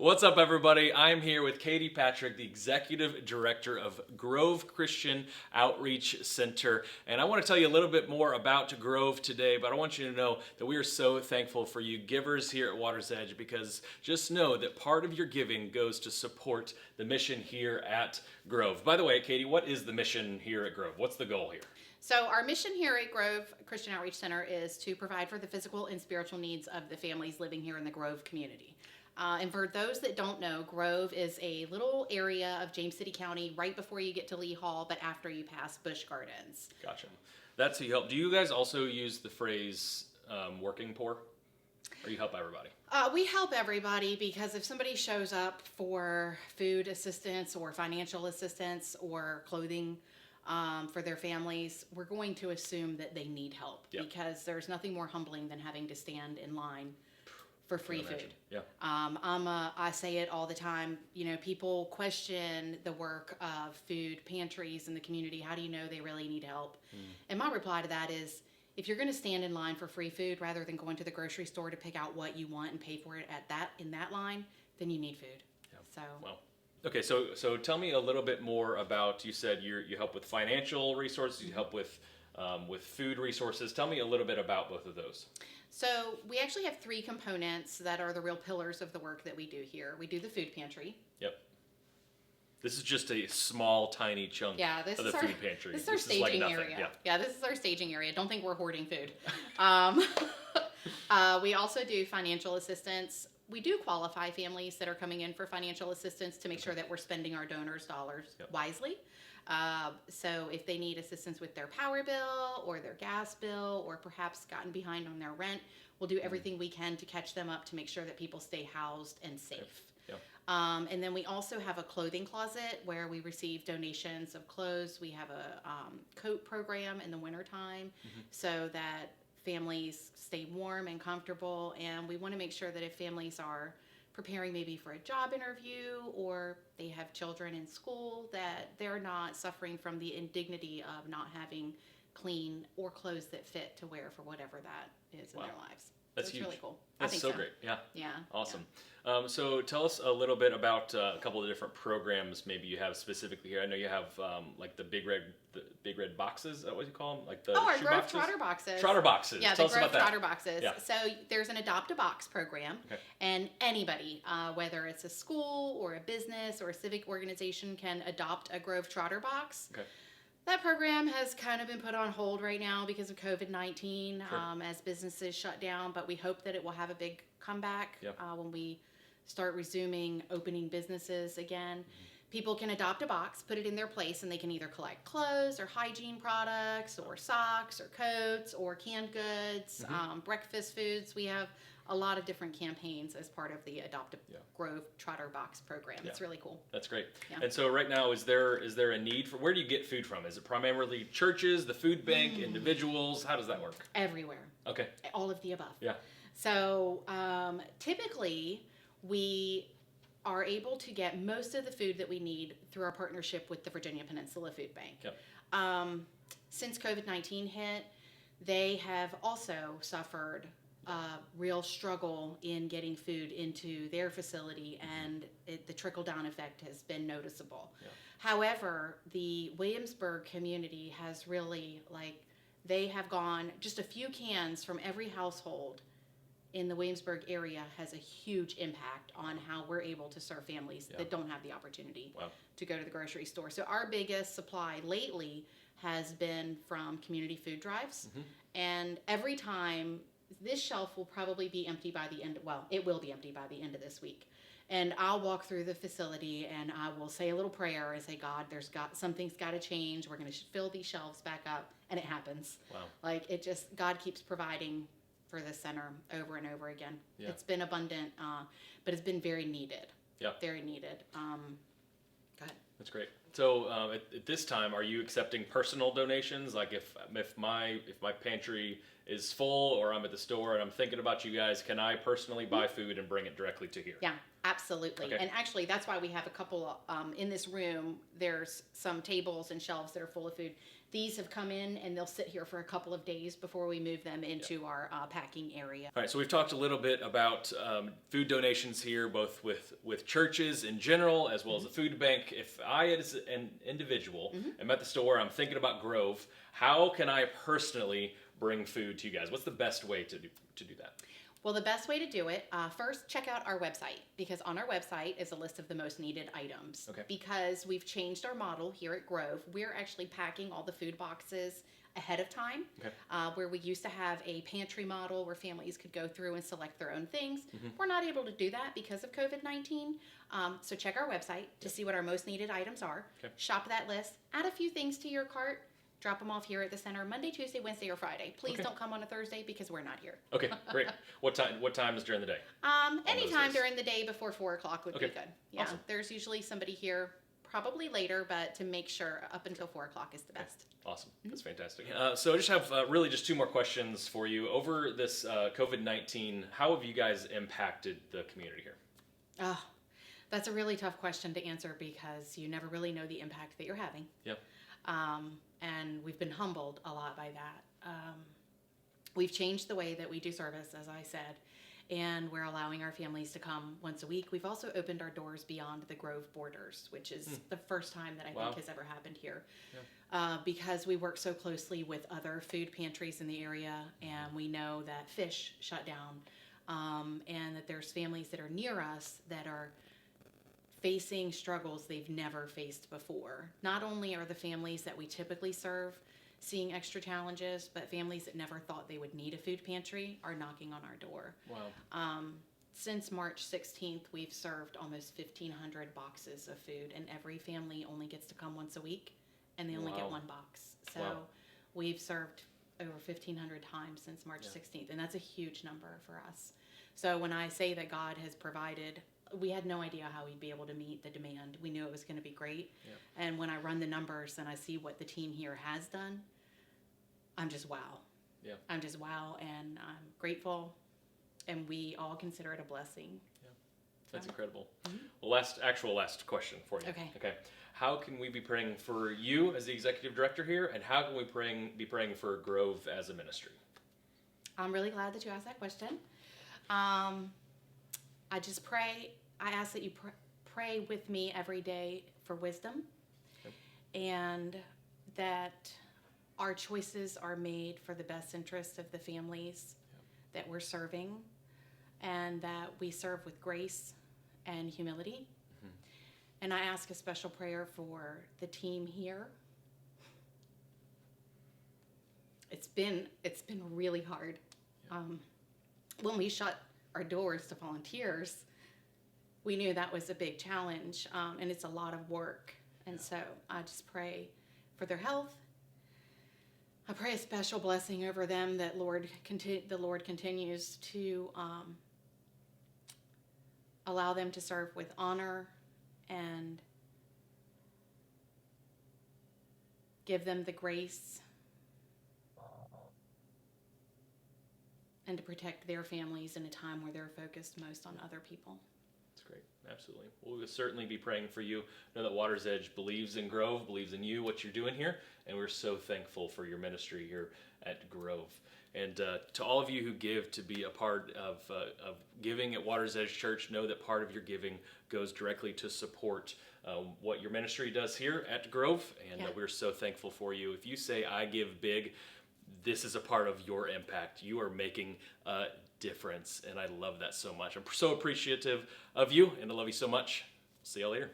What's up, everybody? I'm here with Katie Patrick, the Executive Director of Grove Christian Outreach Center. And I want to tell you a little bit more about Grove today, but I want you to know that we are so thankful for you givers here at Water's Edge, because just know that part of your giving goes to support the mission here at Grove. By the way, Katie, what is the mission here at Grove? What's the goal here? So our mission here at Grove Christian Outreach Center is to provide for the physical and spiritual needs of the families living here in the Grove community. And for those that don't know, Grove is a little area of James City County right before you get to Lee Hall, but after you pass Busch Gardens. Gotcha. That's who you help. Do you guys also use the phrase working poor? Or you help everybody? We help everybody, because if somebody shows up for food assistance or financial assistance or clothing for their families, we're going to assume that they need help. Yep. Because there's nothing more humbling than having to stand in line for free food. Yeah. I say it all the time. You know, people question the work of food pantries in the community. How do you know they really need help? And my reply to that is, if you're going to stand in line for free food rather than going to the grocery store to pick out what you want and pay for it in that line, then you need food. Yeah. So. Well. Okay, so tell me a little bit more about. You said you help with financial resources. You help with food resources. Tell me a little bit about both of those. So we actually have three components that are the real pillars of the work that we do here. We do the food pantry. Yep. This is just a small, tiny chunk of the food pantry. This is our staging area. Yeah, this is our staging area. Don't think we're hoarding food. We also do financial assistance. We do qualify families that are coming in for financial assistance to make sure that we're spending our donors' dollars wisely. So if they need assistance with their power bill or their gas bill, or perhaps gotten behind on their rent, we'll do everything we can to catch them up to make sure that people stay housed and safe. And then we also have a clothing closet where we receive donations of clothes. We have a coat program in the wintertime so that families stay warm and comfortable. And we want to make sure that if families are preparing maybe for a job interview or they have children in school, that they're not suffering from the indignity of not having clean or clothes that fit to wear for whatever that is in their lives. That's so it's huge. Really cool. That's I think so great. Yeah. Yeah. Awesome. So tell us a little bit about a couple of different programs maybe you have specifically here. I know you have like the big red boxes. Is that what you call them? Like the our shoe Grove boxes? Trotter boxes. Trotter boxes. Yeah, Tell the us Grove about that. Trotter boxes. Yeah. So there's an Adopt a Box program, and anybody, whether it's a school or a business or a civic organization, can adopt a Grove Trotter box. Okay. That program has kind of been put on hold right now because of COVID-19 Sure. As businesses shut down, but we hope that it will have a big comeback when we start resuming opening businesses again. People can adopt a box, put it in their place, and they can either collect clothes or hygiene products or socks or coats or canned goods, breakfast foods. We have a lot of different campaigns as part of the Adopt a Grove Trotter Box program. It's really cool. That's great. Yeah. And so right now, is there a need for, where do you get food from? Is it primarily churches, the food bank, individuals? How does that work? Everywhere. Okay. All of the above. Yeah. So typically we are able to get most of the food that we need through our partnership with the Virginia Peninsula Food Bank. Yep. Since COVID-19 hit, they have also suffered a real struggle in getting food into their facility, and the trickle-down effect has been noticeable. Yeah. However, the Williamsburg community has really, they have gone, just a few cans from every household in the Williamsburg area has a huge impact on how we're able to serve families that don't have the opportunity to go to the grocery store. So our biggest supply lately has been from community food drives. And every time, this shelf will probably be empty by the end, it will be empty by the end of this week. And I'll walk through the facility and I will say a little prayer and say, God, something's got to change. We're going to fill these shelves back up. And it happens. Wow. God keeps providing for the center over and over again. Yeah. It's been abundant, but it's been very needed. Yeah. Very needed. Go ahead. That's great. So at this time, are you accepting personal donations? Like if my pantry is full, or I'm at the store and I'm thinking about you guys, can I personally buy food and bring it directly to here? Yeah, absolutely. Okay. And actually, that's why we have a couple in this room. There's some tables and shelves that are full of food. These have come in and they'll sit here for a couple of days before we move them into our packing area. All right, so we've talked a little bit about food donations here, both with churches in general as well as the food bank. If I, as an individual, am at the store, I'm thinking about Grove, how can I personally bring food to you guys? What's the best way to do that? Well, the best way to do it, first check out our website, because on our website is a list of the most needed items. Okay. Because we've changed our model here at Grove, we're actually packing all the food boxes ahead of time. Okay. Where we used to have a pantry model where families could go through and select their own things. We're not able to do that because of COVID-19. So check our website to see what our most needed items are. Okay. Shop that list, add a few things to your cart. Drop them off here at the center Monday, Tuesday, Wednesday, or Friday. Please Okay. don't come on a Thursday because we're not here. Okay, great. What time is during the day? Anytime days. during the day before 4 o'clock would Okay. be good. Yeah, Awesome. there's usually somebody here, probably later, but to make sure up until 4 o'clock is the best. Awesome. That's fantastic. So I just have really just two more questions for you. Over this COVID-19, how have you guys impacted the community here? Oh, that's a really tough question to answer because you never really know the impact that you're having. Yeah. And we've been humbled a lot by that. We've changed the way that we do service, as I said, and we're allowing our families to come once a week. We've also opened our doors beyond the Grove borders, which is the first time that I Wow. think has ever happened here. Because we work so closely with other food pantries in the area, and we know that fish shut down, and that there's families that are near us that are facing struggles they've never faced before. Not only are the families that we typically serve seeing extra challenges, but families that never thought they would need a food pantry are knocking on our door. Wow. Since March 16th, we've served almost 1,500 boxes of food, and every family only gets to come once a week, and they only Wow. get one box. So Wow. we've served over 1,500 times since March Yeah. 16th, and that's a huge number for us. So when I say that God has provided, we had no idea how we'd be able to meet the demand. We knew it was going to be great. Yeah. And when I run the numbers and I see what the team here has done, I'm just wow. Yeah. I'm just wow, and I'm grateful, and we all consider it a blessing. That's So. incredible. Well, last question for you. Okay. How can we be praying for you as the executive director here, and how can we be praying for Grove as a ministry? I'm really glad that you asked that question. I just pray. I ask that you pray with me every day for wisdom, and that our choices are made for the best interest of the families that we're serving, and that we serve with grace and humility. And I ask a special prayer for the team here. It's been really hard. When we shut our doors to volunteers, we knew that was a big challenge, and it's a lot of work. And so I just pray for their health. I pray a special blessing over them, that the Lord continues to allow them to serve with honor and give them the grace and to protect their families in a time where they're focused most on other people. That's great. Absolutely. Well, we will certainly be praying for you. Know that Water's Edge believes in Grove, believes in you, what you're doing here, and we're so thankful for your ministry here at Grove. And to all of you who give to be a part of giving at Water's Edge Church, know that part of your giving goes directly to support what your ministry does here at Grove, and we're so thankful for you. If you say, I give big, this is a part of your impact. You are making a difference, and I love that so much. I'm so appreciative of you, and I love you so much. See y'all later.